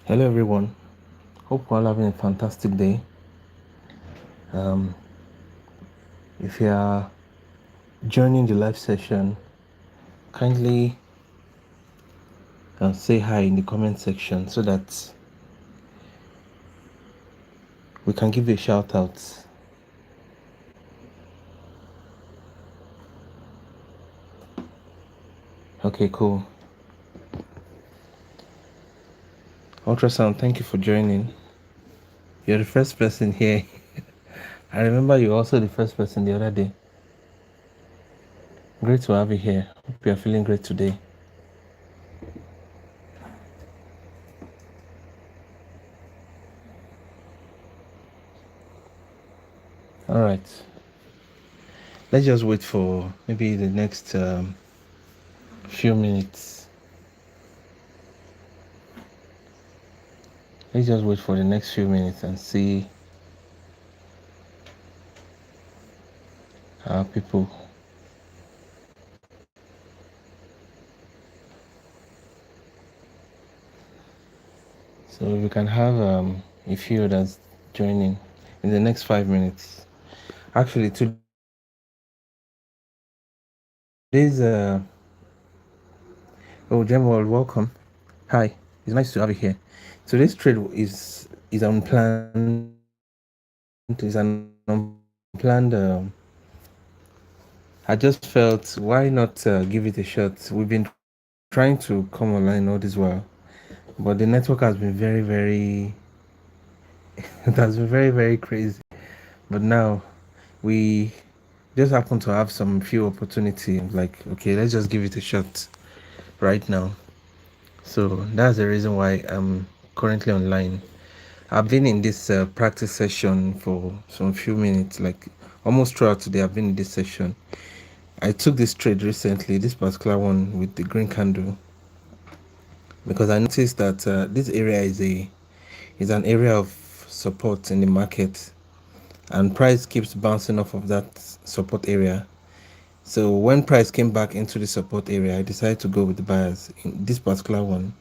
Hello, everyone. Hope we're all having a fantastic day. Um, if you are joining the live session, kindly say hi in the comment section so that we can give you a shout out. Okay, cool. Ultrasound, thank you for joining. You're the first person here. I remember you were also the first person the other day. Great to have you here. Hope you're feeling great today. All right. Let's just wait for maybe the next few minutes. Let's just wait for the next few minutes and see how people. So we can have a few that's joining in the next 5 minutes. Actually, today's oh, General, welcome. Hi, it's nice to have you here. Today's trade is unplanned. Is an unplanned. I just felt why not give it a shot. We've been trying to come online all this while, but the network has been very it has been very crazy. But now we just happen to have some few opportunity. Like, okay, let's just give it a shot right now. So that's the reason why I'm currently online. I've been in this practice session for some few minutes, like almost throughout today. I've been in this session. I took this trade recently, this particular one with the green candle, because I noticed that this area is an area of support in the market, and price keeps bouncing off of that support area. So when price came back into the support area, I decided to go with the buyers in this particular one.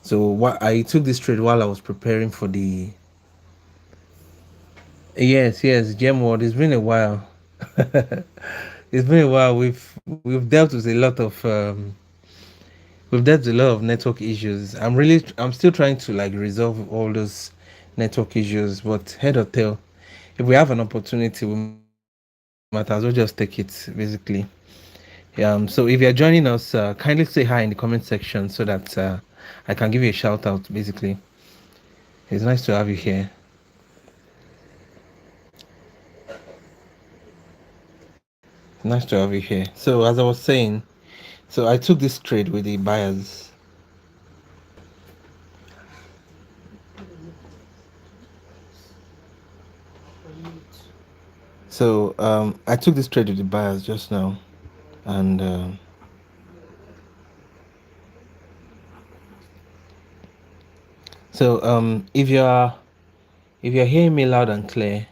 So what I took this trade while I was preparing for the. Yes, Gem World. It's been a while. It's been a while. We've dealt with a lot of network issues. I'm still trying to like resolve all those network issues. But head or tail, if we have an opportunity, we might as well just take it. Basically. So if you're joining us, kindly say hi in the comment section so that I can give you a shout out. Basically, it's nice to have you here. Nice to have you here. So as I was saying, so I took this trade with the buyers. So I took this trade with the buyers just now, and so if you're hearing me loud and clear,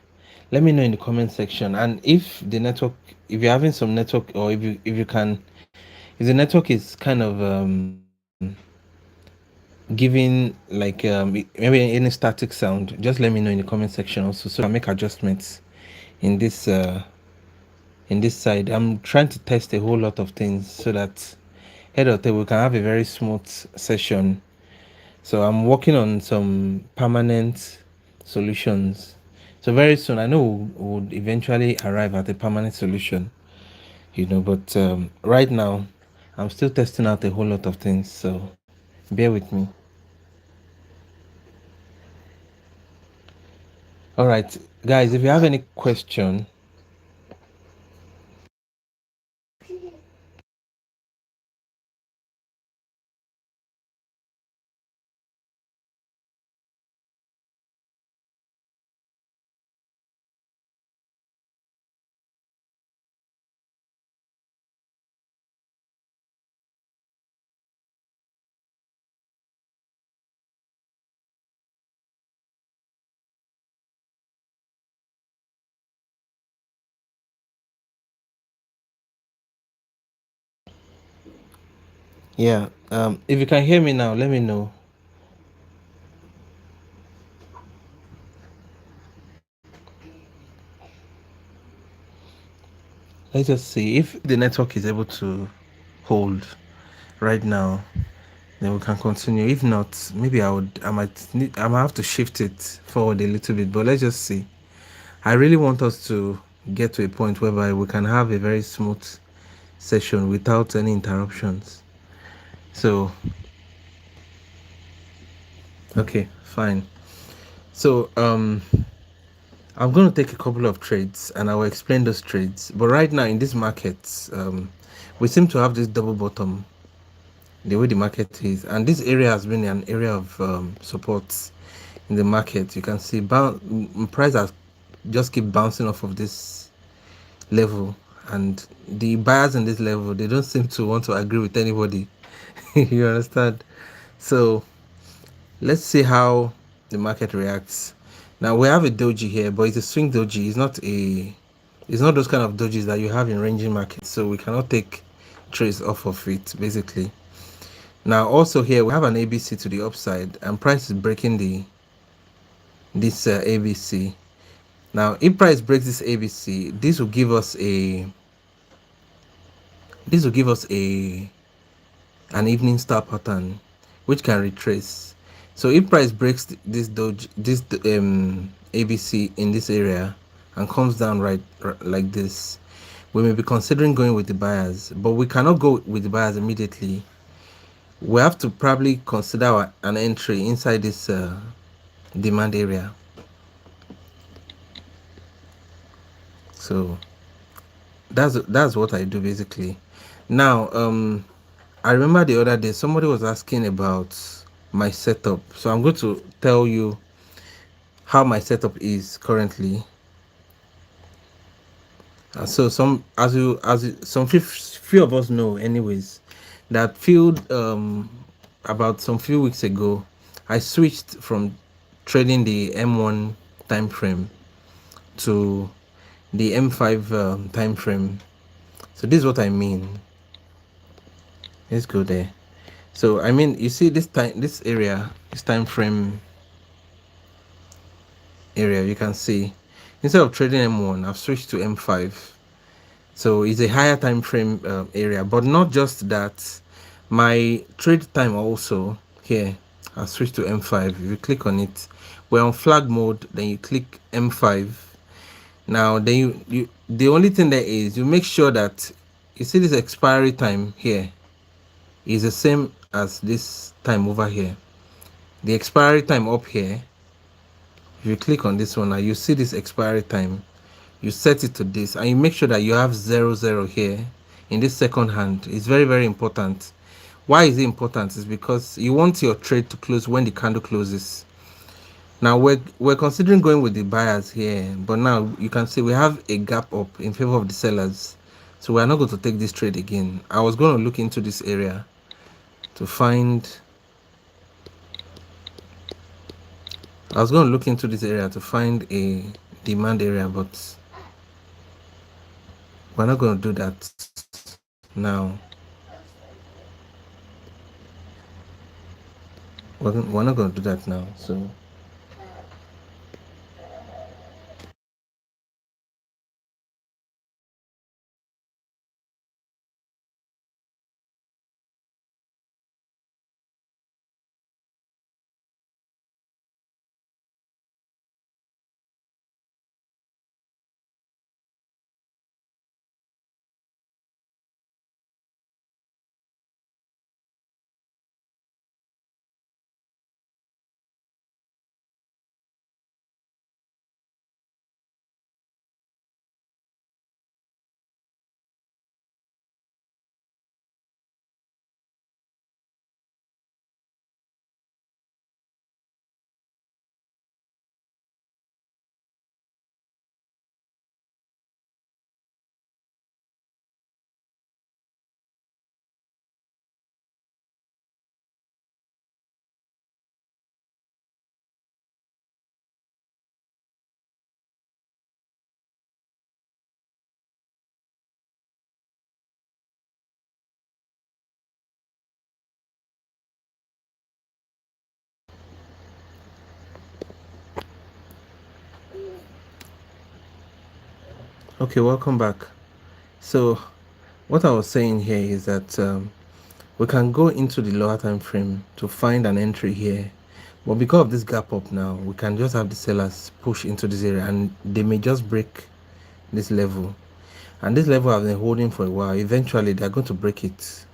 let me know in the comment section. And if you're having some network, or if you can, if the network is kind of giving like maybe any static sound, just let me know in the comment section also, so I make adjustments in this side. I'm trying to test a whole lot of things so that head of table we can have a very smooth session. So I'm working on some permanent solutions. So very soon I know we'll eventually arrive at a permanent solution, but right now I'm still testing out a whole lot of things, so bear with me. All right, guys, if you have any question. Yeah, if you can hear me now, let me know. let's just see if the network is able to hold right now. Then we can continue. If not, maybe I might have to shift it forward a little bit. But let's just see. I really want us to get to a point whereby we can have a very smooth session without any interruptions. So, okay, fine. So, I'm going to take a couple of trades and I will explain those trades. But right now in this market, we seem to have this double bottom, the way the market is. And this area has been an area of support in the market. You can see price has just keep bouncing off of this level. And the buyers in this level, they don't seem to want to agree with anybody. You understand? So let's see how the market reacts. Now we have a doji here, but it's a swing doji. It's not those kind of dojis that you have in ranging markets. So we cannot take trades off of it basically. Now also here we have an ABC to the upside, and price is breaking this ABC. Now if price breaks this ABC, this will give us a an evening star pattern which can retrace. So if price breaks this ABC in this area and comes down like this, we may be considering going with the buyers, but we cannot go with the buyers immediately. We have to probably consider an entry inside this demand area. So that's what I do basically. Now I remember the other day somebody was asking about my setup. So I'm going to tell you how my setup is currently. So some few of us know anyways that about some few weeks ago I switched from trading the M1 time frame to the M5 time frame. So this is what I mean. Let's go there. So I mean, you see this area, this time frame area, you can see instead of trading M1, I've switched to M5. So it's a higher time frame area, but not just that. My trade time also here, I've switched to M5. If you click on it, we're on flag mode. Then you click M5. Now, then you the only thing there is you make sure that you see this expiry time here is the same as this time over here. The expiry time up here, if you click on this one now, you see this expiry time. You set it to this and you make sure that you have 00 here in this second hand. It's very, very important. Why is it important? Is because you want your trade to close when the candle closes. Now we're considering going with the buyers here, but now you can see we have a gap up in favor of the sellers. So we're not going to take this trade again. I was going to look into this area to find a demand area, but we're not going to do that now. We're not going to do that now. So okay, welcome back. So what I was saying here is that we can go into the lower time frame to find an entry here, but because of this gap up now, we can just have the sellers push into this area and they may just break this level, and this level has been holding for a while. Eventually they're going to break it.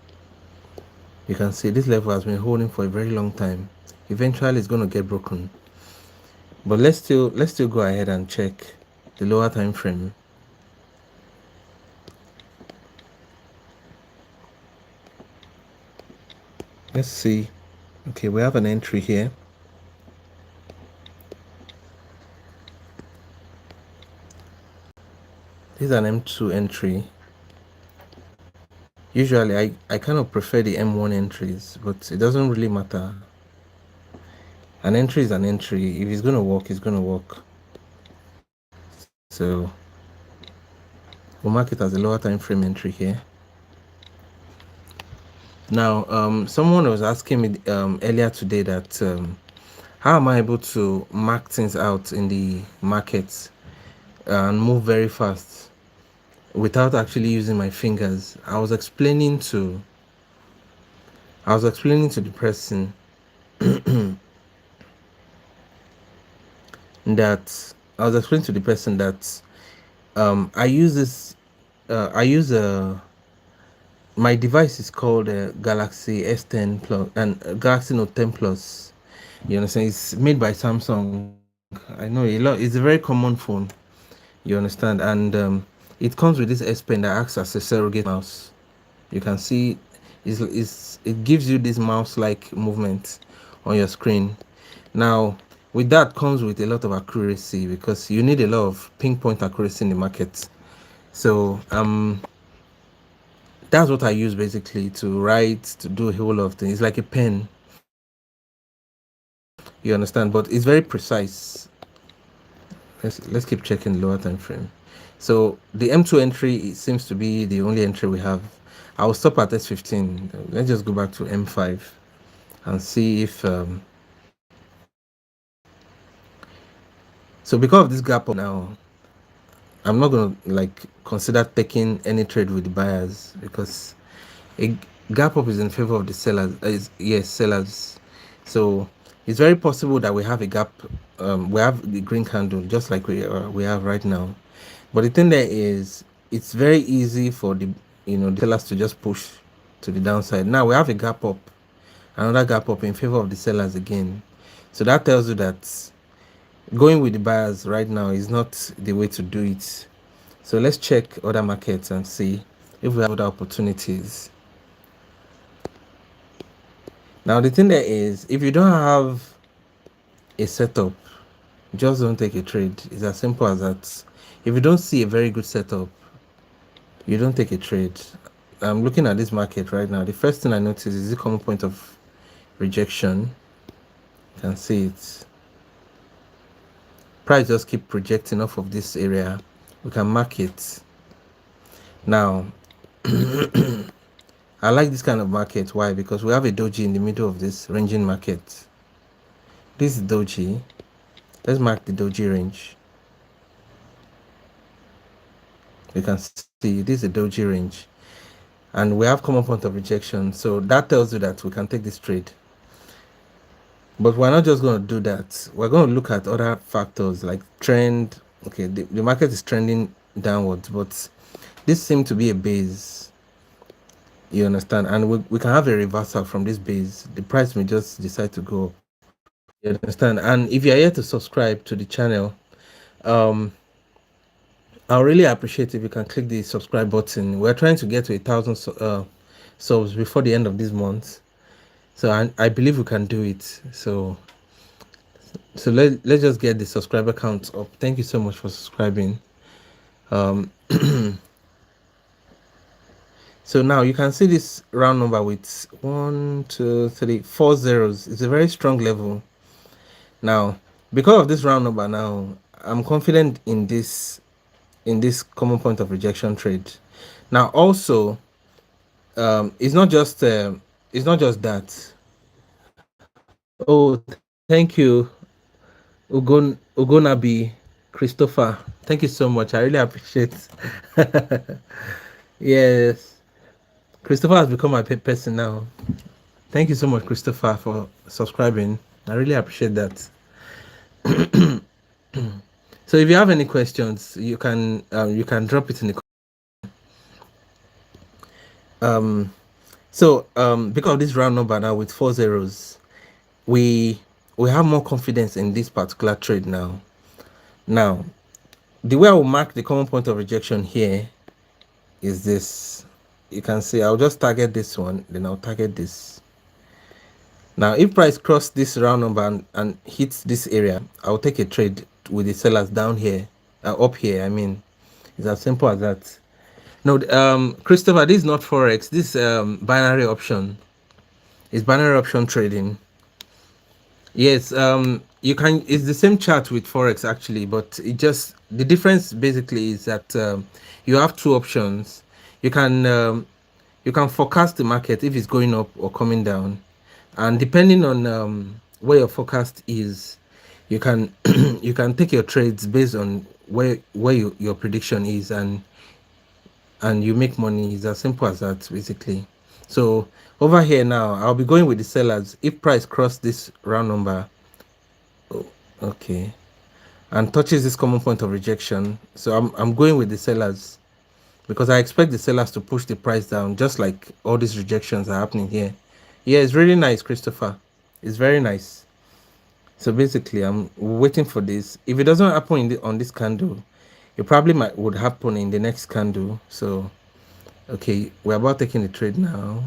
You can see this level has been holding for a very long time. Eventually it's going to get broken, but let's still go ahead and check the lower time frame. Let's see. Okay, we have an entry here. This is an M2 entry. Usually I kind of prefer the M1 entries, but it doesn't really matter. An entry is an entry. If it's going to work, it's going to work. So we'll mark it as a lower time frame entry here. Now, someone was asking me earlier today that how am I able to mark things out in the market and move very fast without actually using my fingers. I was explaining to the person that I use this I use a my device is called Galaxy S10 Plus and Galaxy Note 10 Plus. You understand? It's made by Samsung. I know a lot. It's a very common phone. You understand? And it comes with this S Pen that acts as a surrogate mouse. You can see it gives you this mouse-like movement on your screen. Now, with that comes with a lot of accuracy because you need a lot of pinpoint accuracy in the market. So that's what I use basically to write, to do a whole lot of things. It's like a pen, you understand, but it's very precise. Let's keep checking the lower time frame. So the M2 entry, it seems to be the only entry we have. I will stop at S15. Let's just go back to M5 and see if so because of this gap up now, I'm not gonna like consider taking any trade with the buyers because a gap up is in favor of the sellers. Yes, sellers. So it's very possible that we have a gap. We have the green candle just like we have right now. But the thing there is, it's very easy for the sellers to just push to the downside. Now we have a gap up, another gap up in favor of the sellers again. So that tells you that going with the buyers right now is not the way to do it. So let's check other markets and see if we have other opportunities. Now the thing there is, if you don't have a setup, just don't take a trade. It's as simple as that. If you don't see a very good setup, you don't take a trade. I'm looking at this market right now. The first thing I notice is the common point of rejection. You can see it. Price just keep projecting off of this area. We can mark it. Now, I like this kind of market. Why? Because we have a doji in the middle of this ranging market. This is doji. Let's mark the doji range. You can see this is a doji range. And we have common point of rejection. So that tells you that we can take this trade. But we're not just going to do that. We're going to look at other factors like trend. Okay, the market is trending downwards, but this seems to be a base. You understand? And we can have a reversal from this base. The price may just decide to go up. You understand? And if you're here to subscribe to the channel, I'll really appreciate if you can click the subscribe button. We're trying to get to 1,000 subs before the end of this month. So I believe we can do it. So let's just get the subscriber count up. Thank you so much for subscribing. So now you can see this round number with 1 2 3 4 zeros. It's a very strong level. Now because of this round number, now I'm confident in this common point of rejection trade. Now also it's not just that. Oh, thank you, Ugonabi Christopher. Thank you so much. I really appreciate. Yes, Christopher has become my person now. Thank you so much, Christopher, for subscribing. I really appreciate that. So if you have any questions, you can drop it in the um because of this round number now with 4 zeros, we we have more confidence in this particular trade now. Now, the way I will mark the common point of rejection here is this. You can see I'll just target this one, then I'll target this. Now, if price cross this round number and hits this area, I'll take a trade with the sellers down here, up here. I mean, it's as simple as that. No, Christopher, this is not forex. This binary option. It's binary option trading. Yes, you can. It's the same chart with forex actually, but it just the difference basically is that you have two options. You can you can forecast the market if it's going up or coming down, and depending on where your forecast is, you can you can take your trades based on where your prediction is, and you make money. It's as simple as that basically. So over here now, I'll be going with the sellers. If price cross this round number, oh, okay, and touches this common point of rejection, so I'm going with the sellers because I expect the sellers to push the price down, just like all these rejections are happening here. Yeah, it's really nice, Christopher. It's very nice. So basically, I'm waiting for this. If it doesn't happen on this candle, it probably would happen in the next candle. So okay, we're about taking the trade now.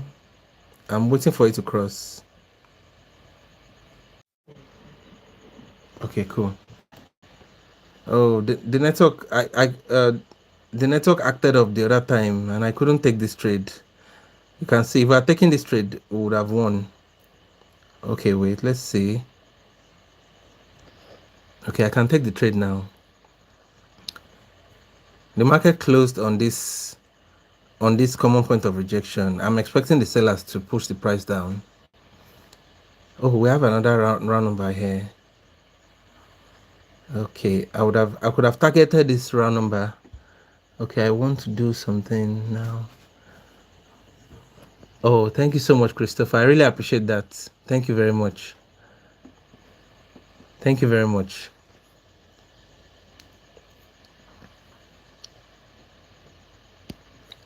I'm waiting for it to cross. Okay, cool. Oh, the network the network acted up the other time and I couldn't take this trade. You can see if I had taken this trade, we would have won. Okay, wait, let's see. Okay, I can take the trade now. The market closed on this common point of rejection. I'm expecting the sellers to push the price down. Oh, we have another round number here. Okay, I could have targeted this round number. Okay, I want to do something now. Oh, thank you so much, Christopher. I really appreciate that. Thank you very much. Thank you very much.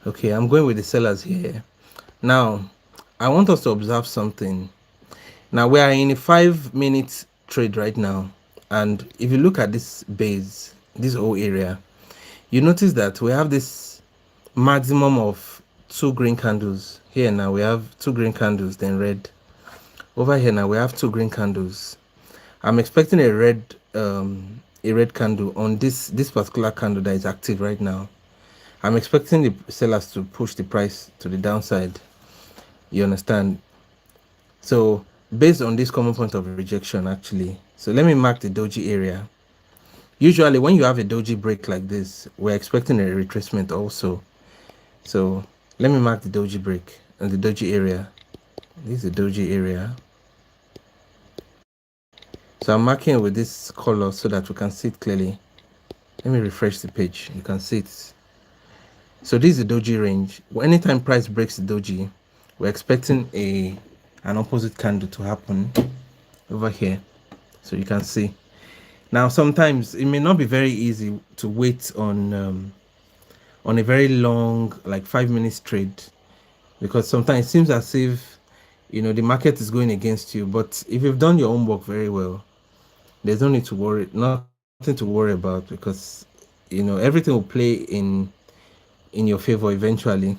Okay, I'm going with the sellers here. Now, I want us to observe something. Now, we are in a 5 minute trade right now. And if you look at this base, this whole area, you notice that we have this maximum of two green candles. Here now we have two green candles, then red. Over here now we have two green candles. I'm expecting a red candle on this particular candle that is active right now. I'm expecting the sellers to push the price to the downside. You understand? So based on this common point of rejection, actually. So let me mark the doji area. Usually when you have a doji break like this, we're expecting a retracement also. So let me mark the doji break and the doji area. This is the doji area. So I'm marking with this color so that we can see it clearly. Let me refresh the page. You can see it. So this is the doji range. Anytime price breaks the doji, we're expecting an opposite candle to happen over here. So you can see. Now sometimes it may not be very easy to wait on a very long, like 5 minutes trade, because sometimes it seems as if the market is going against you. But if you've done your homework very well, there's no need to worry, nothing to worry about, because everything will play in your favor eventually.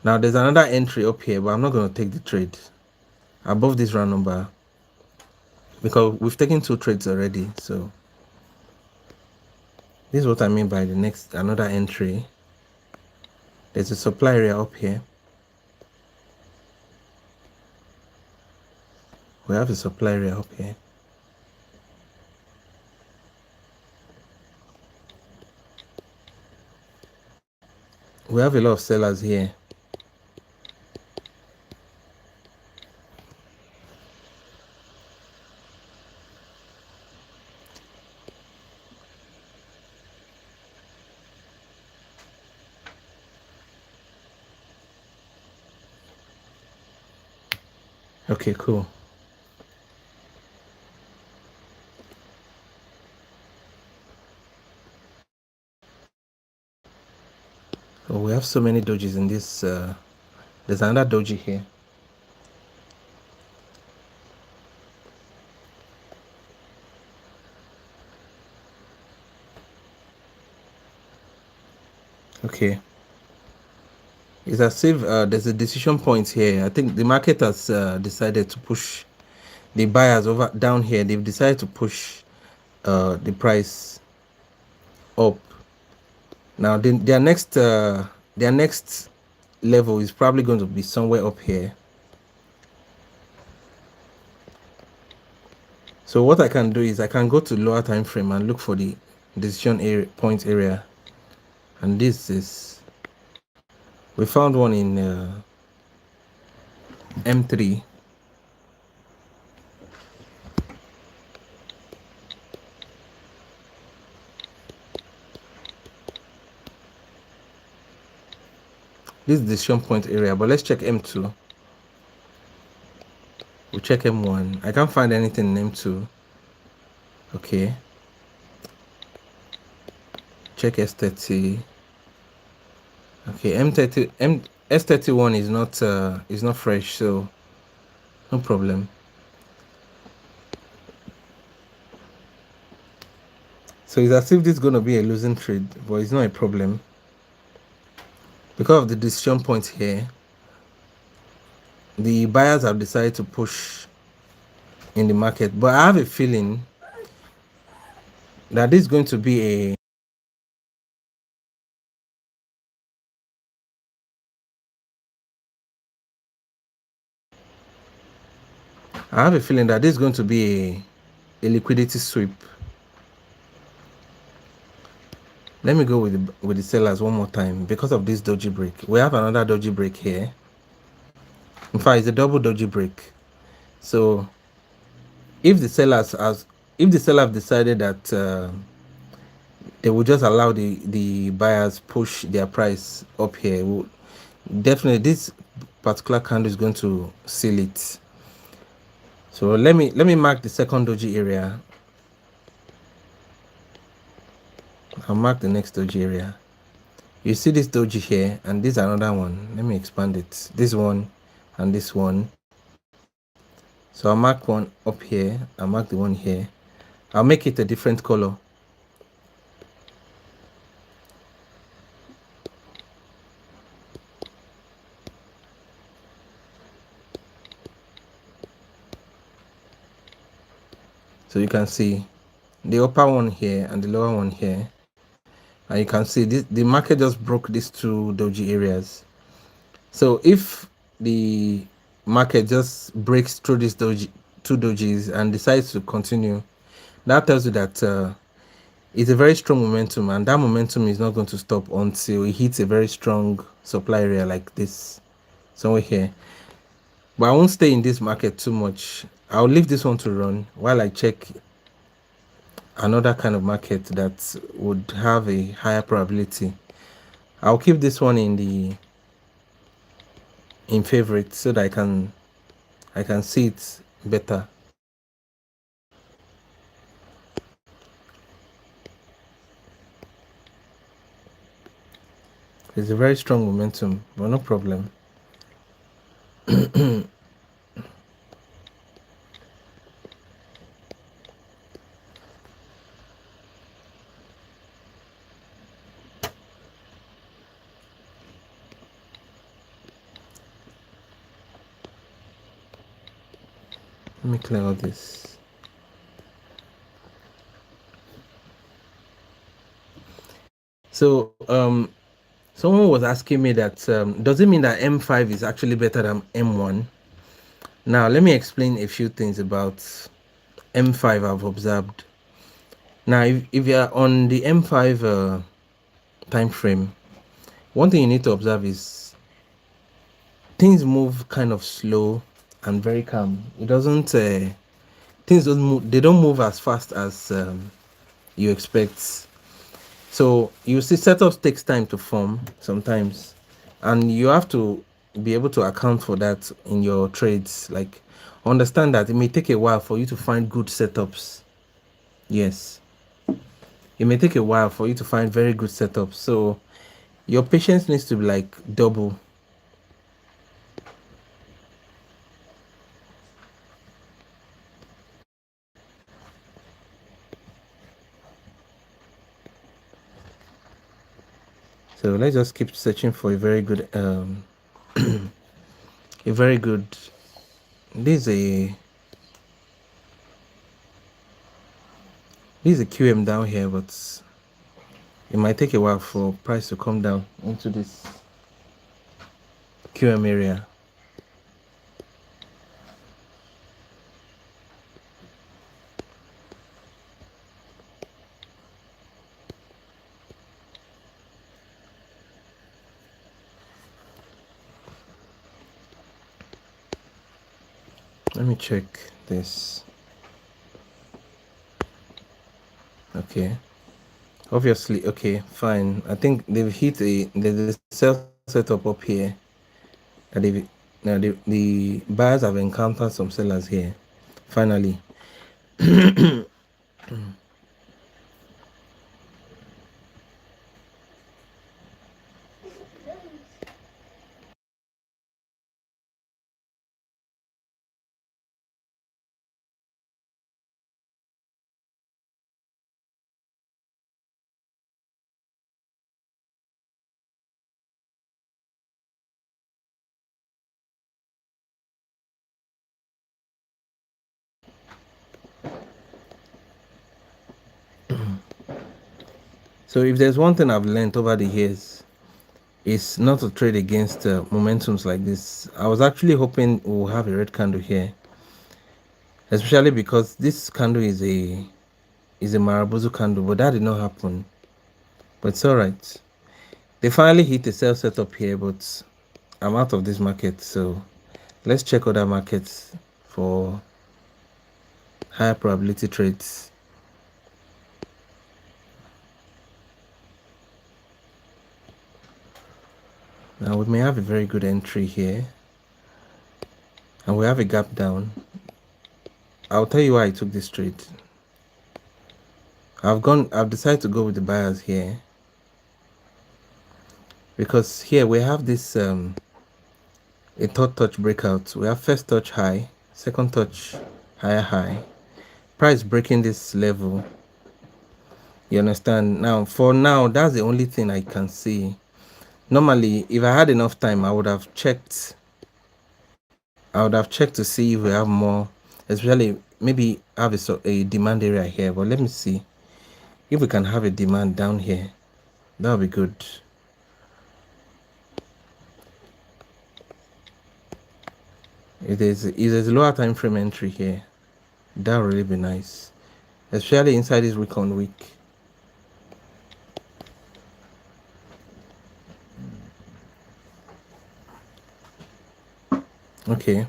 Now there's another entry up here, but I'm not going to take the trade above this round number because we've taken two trades already. So this is what I mean by the next another entry. There's a supply area up here. We have a supply area up here. We have a lot of sellers here. Okay, cool. Oh, we have so many dojis in this. There's another doji here. Okay. It's as if there's a decision point here. I think the market has decided to push the buyers over down here. They've decided to push the price up. Now, their next level is probably going to be somewhere up here. So what I can do is I can go to lower time frame and look for the decision area, point area, and this is we found one in M3. This is decision point area, but let's check M2. We'll check M1. I can't find anything in M2. Okay. Check S30. Okay, S31 is not fresh, so no problem. So it's as if this is gonna be a losing trade, but it's not a problem. Because of the decision point here, the buyers have decided to push in the market. But I have a feeling that this is going to be a I have a feeling that this is going to be a liquidity sweep. Let me go with the sellers one more time because of this doji break. We have another doji break here. In fact, it's a double doji break. So if the sellers if the seller have decided that they will just allow the buyers push their price up here, definitely this particular candle is going to seal it. So let me mark the second doji area. I'll mark the next doji area. You see this doji here, and this is another one. Let me expand it. This one and this one. So I'll mark one up here. I'll mark the one here. I'll make it a different color. So you can see the upper one here and the lower one here. And you can see this, the market just broke these two doji areas. So if the market just breaks through these two dojis and decides to continue, that tells you that it's a very strong momentum, and that momentum is not going to stop until it hits a very strong supply area like this, somewhere here. But I won't stay in this market too much. I'll leave this one to run while I check another kind of market that would have a higher probability. I'll keep this one in favorite so that I can see it better. It's a very strong momentum, but no problem. Let me clear all this. So someone was asking me that does it mean that M5 is actually better than M1? Now let me explain a few things about M5 I've observed. Now if you're on the M5 time frame, one thing you need to observe is things move kind of slow and very calm. It doesn't things don't move, they don't move as fast as you expect. So you see setups takes time to form sometimes, and you have to be able to account for that in your trades. Like understand that it may take a while for you to find good setups. Yes, it may take a while for you to find very good setups. So your patience needs to be like double. So let's just keep searching for a very good a very good, this is a QM down here, but it might take a while for price to come down into this QM area. Let me check this. Okay, obviously, okay, fine. I think they've hit there's a sell setup up here, and the buyers have encountered some sellers here finally. So if there's one thing I've learned over the years, it's not to trade against momentums like this. I was actually hoping we'll have a red candle here, especially because this candle is a Marabozu candle, but that did not happen. But it's all right. They finally hit a sell setup here, but I'm out of this market, so let's check other markets for higher probability trades. Now we may have a very good entry here, and we have a gap down. I'll tell you why I took this trade. I've decided to go with the buyers here, because here we have this a third touch breakout. We have first touch high, second touch higher high, price breaking this level. You understand? Now, for now, that's the only thing I can see. Normally, if I had enough time, I would have checked to see if we have more, especially maybe have a demand area here. But let me see if we can have a demand down here. That would be good. If there's a lower time frame entry here, that would really be nice, especially inside this week on week. Okay,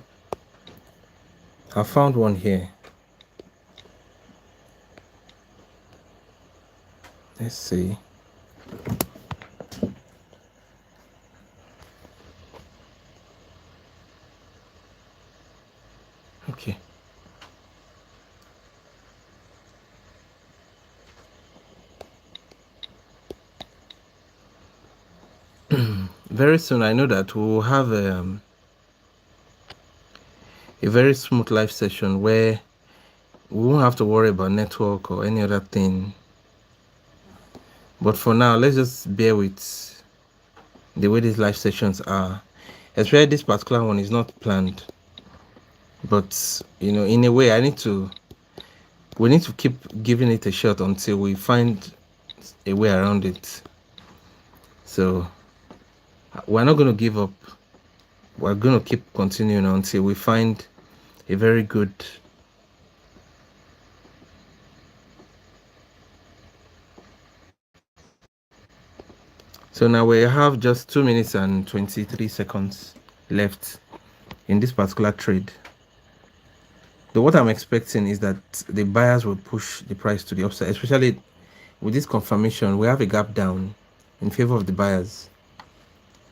I found one here. Let's see. Okay. Very soon, I know that we'll have a very smooth live session where we won't have to worry about network or any other thing. But for now, let's just bear with the way these live sessions are. Especially this particular one is not planned. But, you know, in a way, we need to keep giving it a shot until we find a way around it. So, we're not going to give up. We're going to keep continuing until we find a very good So now we have just 2 minutes and 23 seconds left in this particular trade. So what I'm expecting is that the buyers will push the price to the upside, especially with this confirmation. We have a gap down in favor of the buyers,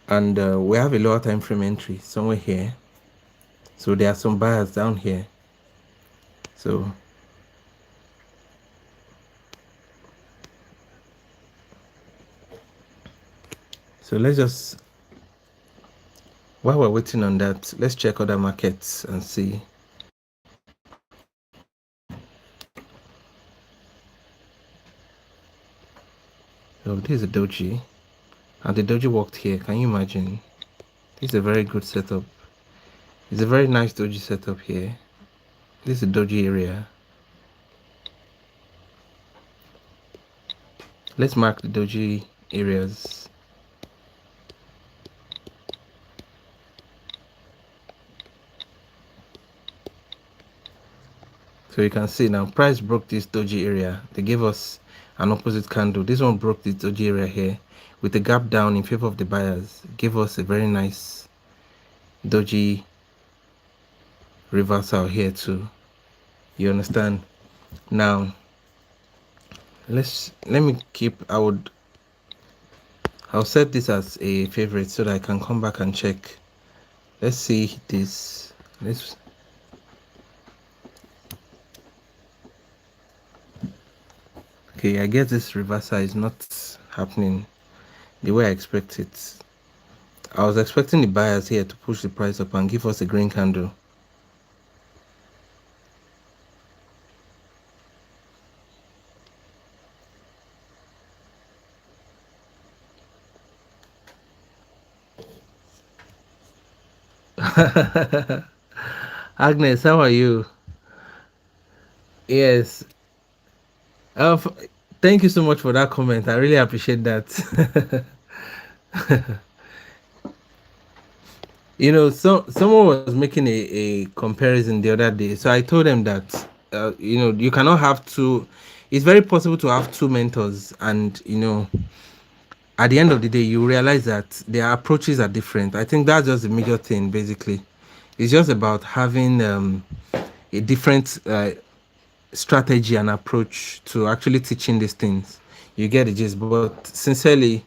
and we have a lower time frame entry somewhere here. So there are some buyers down here. So let's just, while we're waiting on that, let's check other markets and see. Oh, this is a doji, and the doji worked here. Can you imagine? This is a very good setup. It's a very nice doji setup here. This is a doji area. Let's mark the doji areas. So you can see now, price broke this doji area. They gave us an opposite candle. This one broke this doji area here with a gap down in favor of the buyers. Gave us a very nice doji reversal here too. You understand? Now let me keep, I'll set this as a favorite so that I can come back and check. Let's see this. Okay, I guess this reversal is not happening the way I expect it. I was expecting the buyers here to push the price up and give us a green candle. Agnes, how are you? Yes. Uh, f- Thank you so much for that comment. I really appreciate that. You know, someone was making a comparison the other day. So I told them that, you cannot have two. It's very possible to have two mentors, and at the end of the day, you realize that their approaches are different. I think that's just the major thing. Basically, it's just about having a different strategy and approach to actually teaching these things. You get the gist. But sincerely,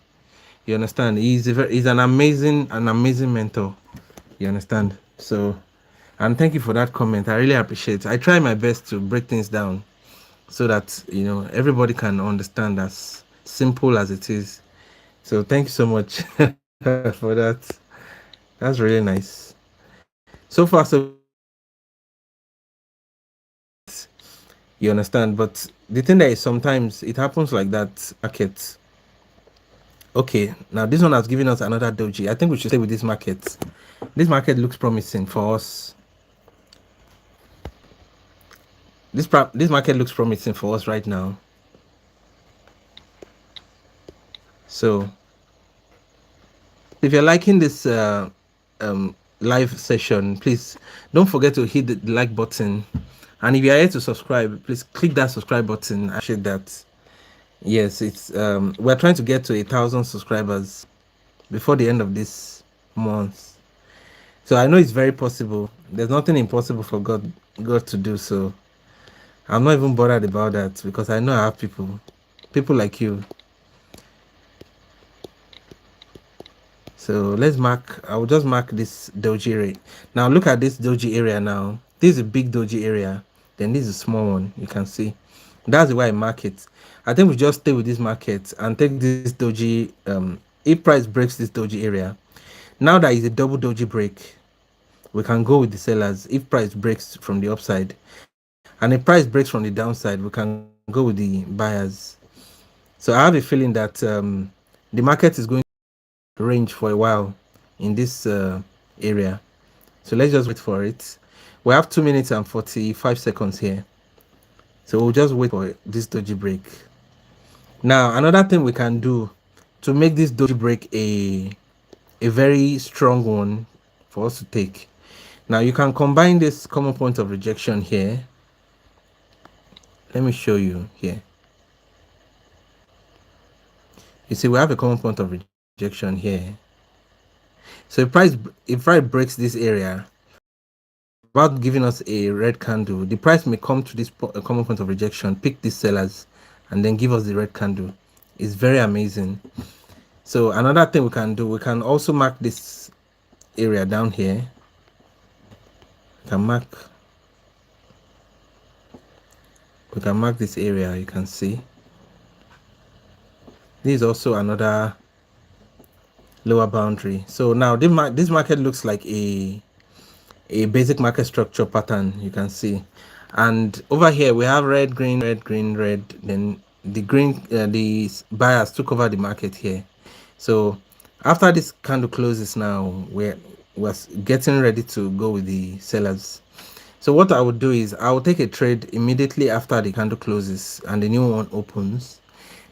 you understand, he's an amazing mentor. You understand? So, and thank you for that comment. I really appreciate it. I try my best to break things down so that everybody can understand as simple as it is. So thank you so much for that. That's really nice. So far so you understand, but the thing that is sometimes it happens like that market. Okay, now this one has given us another doji. I think we should stay with this market. This market looks promising for us. This market looks promising for us right now. So if you're liking this live session, please don't forget to hit the like button. And if you're here to subscribe, please click that subscribe button. I appreciate that. Yes, it's we're trying to get to 1,000 subscribers before the end of this month. So I know it's very possible. There's nothing impossible for God to do. So I'm not even bothered about that because I know I have people like you. So I will just mark this doji area. Now look at this doji area now. This is a big doji area. Then this is a small one. You can see. That's the way I mark it. I think we just stay with this market and take this doji. If price breaks this doji area, now that is a double doji break, we can go with the sellers. If price breaks from the upside, and if price breaks from the downside, we can go with the buyers. So I have a feeling that the market is going to range for a while in this area. So let's just wait for it. We have 2 minutes and 45 seconds here. So we'll just wait for this doji break. Now, another thing we can do to make this doji break a very strong one for us to take. Now, you can combine this common point of rejection here. Let me show you here. You see, we have a common point of rejection here. So if price breaks this area, about giving us a red candle, the price may come to this common point of rejection, pick these sellers, and then give us the red candle. It's very amazing. So another thing we can do, we can also mark this area down here. We can mark we can mark this area. You can see this is also another lower boundary. So now this market looks like a basic market structure pattern, you can see. And over here we have red, green, red, green, red. Then the green, the buyers took over the market here. So after this candle closes now, we're getting ready to go with the sellers. So what I would do is I will take a trade immediately after the candle closes and the new one opens.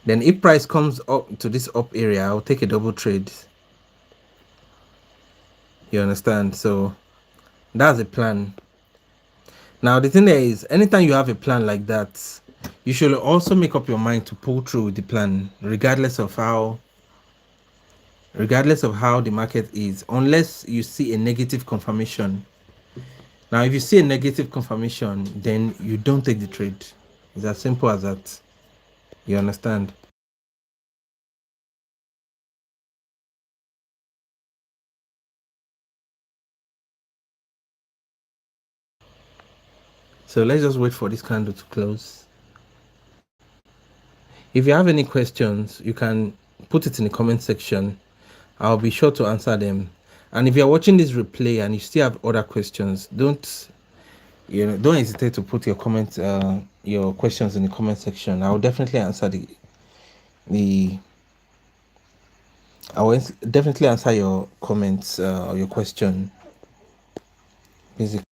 Then if price comes up to this up area, I'll take a double trade. You understand? So that's the plan. Now the thing there is, anytime you have a plan like that, you should also make up your mind to pull through with the plan, regardless of how the market is, unless you see a negative confirmation. Now, if you see a negative confirmation, then you don't take the trade. It's as simple as that. You understand? So let's just wait for this candle to close. If you have any questions, you can put it in the comment section. I'll be sure to answer them. And if you're watching this replay and you still have other questions, don't hesitate to put your questions in the comment section. I will definitely answer the I will definitely answer your comments or your question. Basically.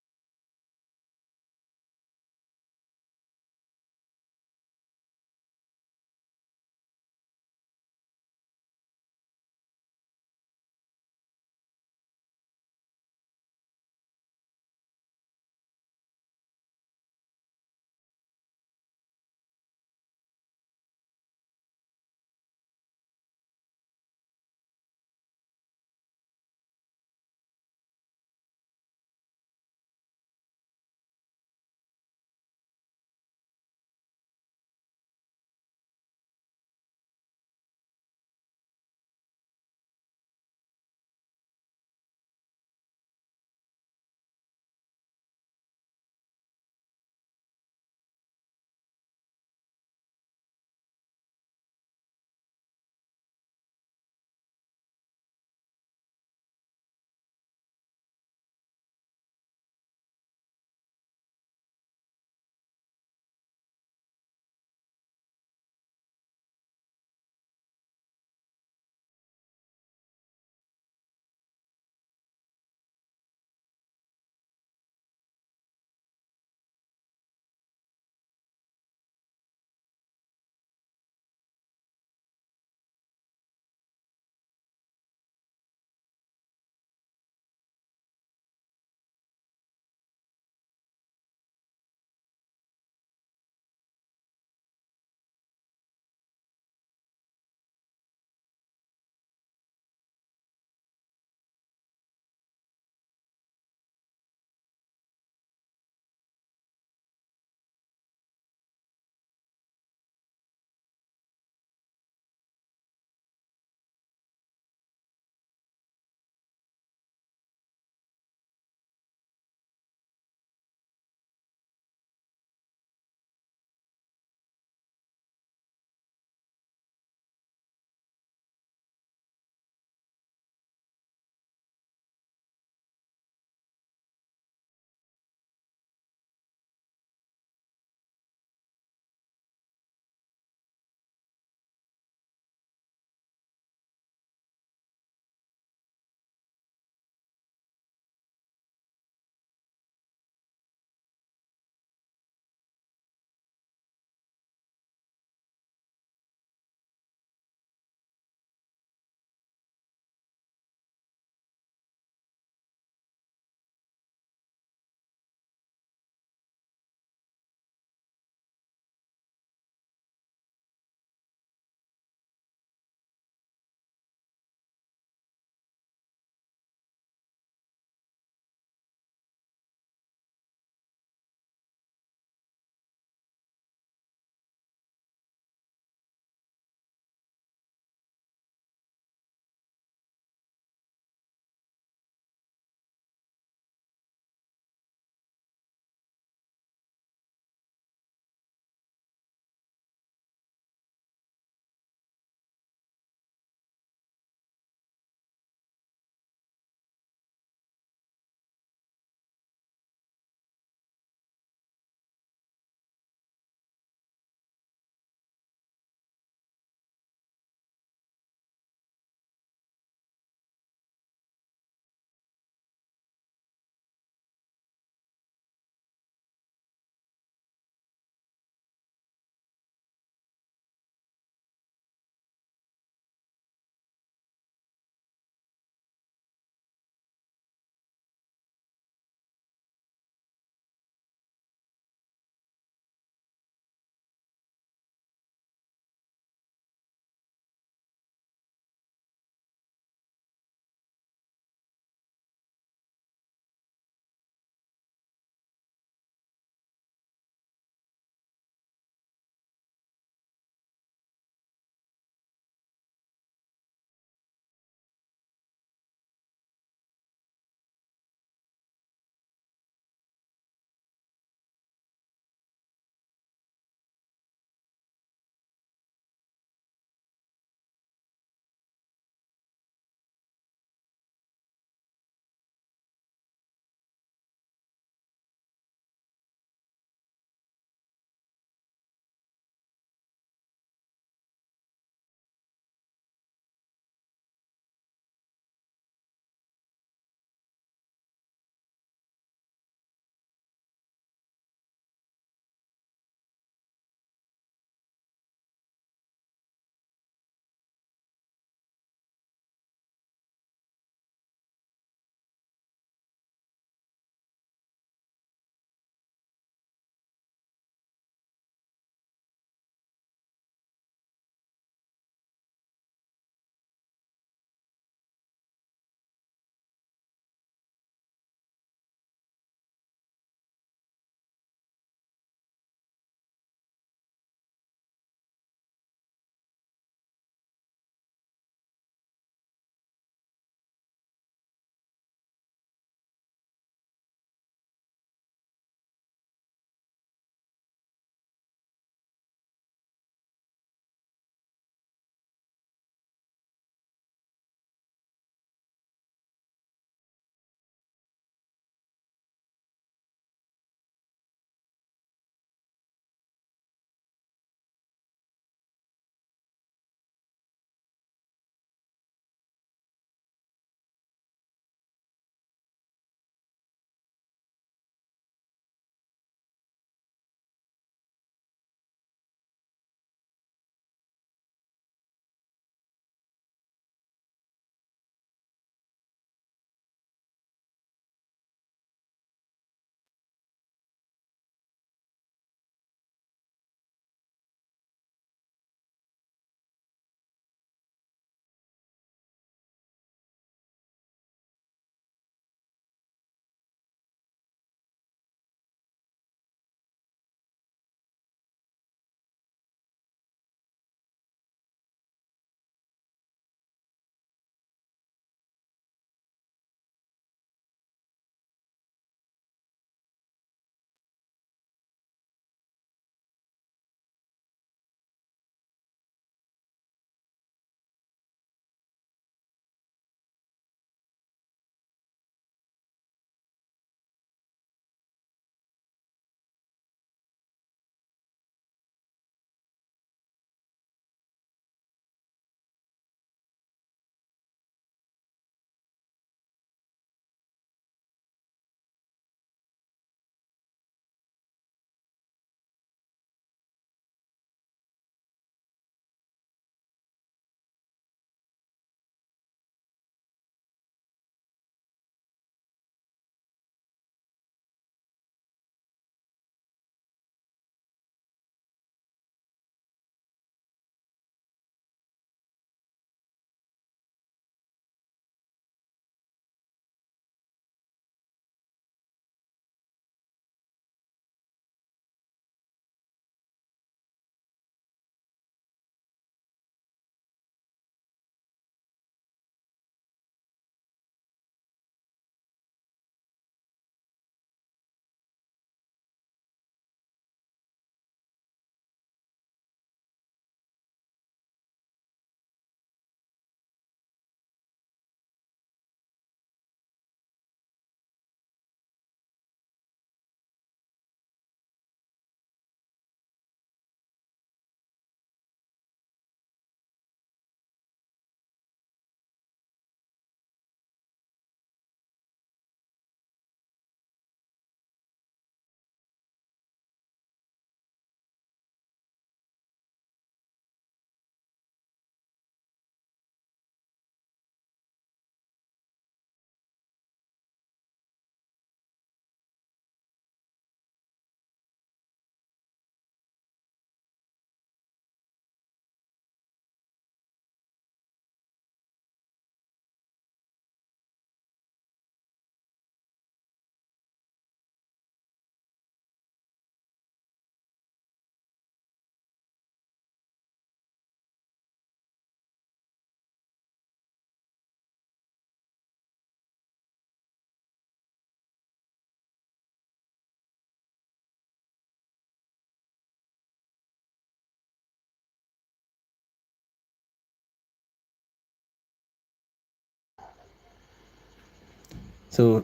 So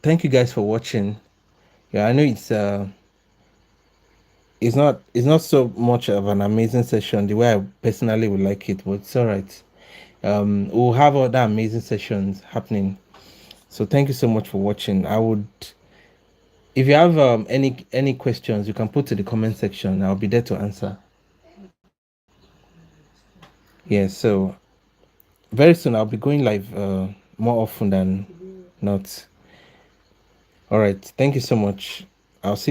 thank you guys for watching. Yeah, I know it's not so much of an amazing session the way I personally would like it, but it's all right. We'll have other amazing sessions happening. So thank you so much for watching. I would, if you have any questions, you can put to the comment section. I'll be there to answer. Yeah. So very soon I'll be going live more often than not. All right. Thank you so much. I'll see you.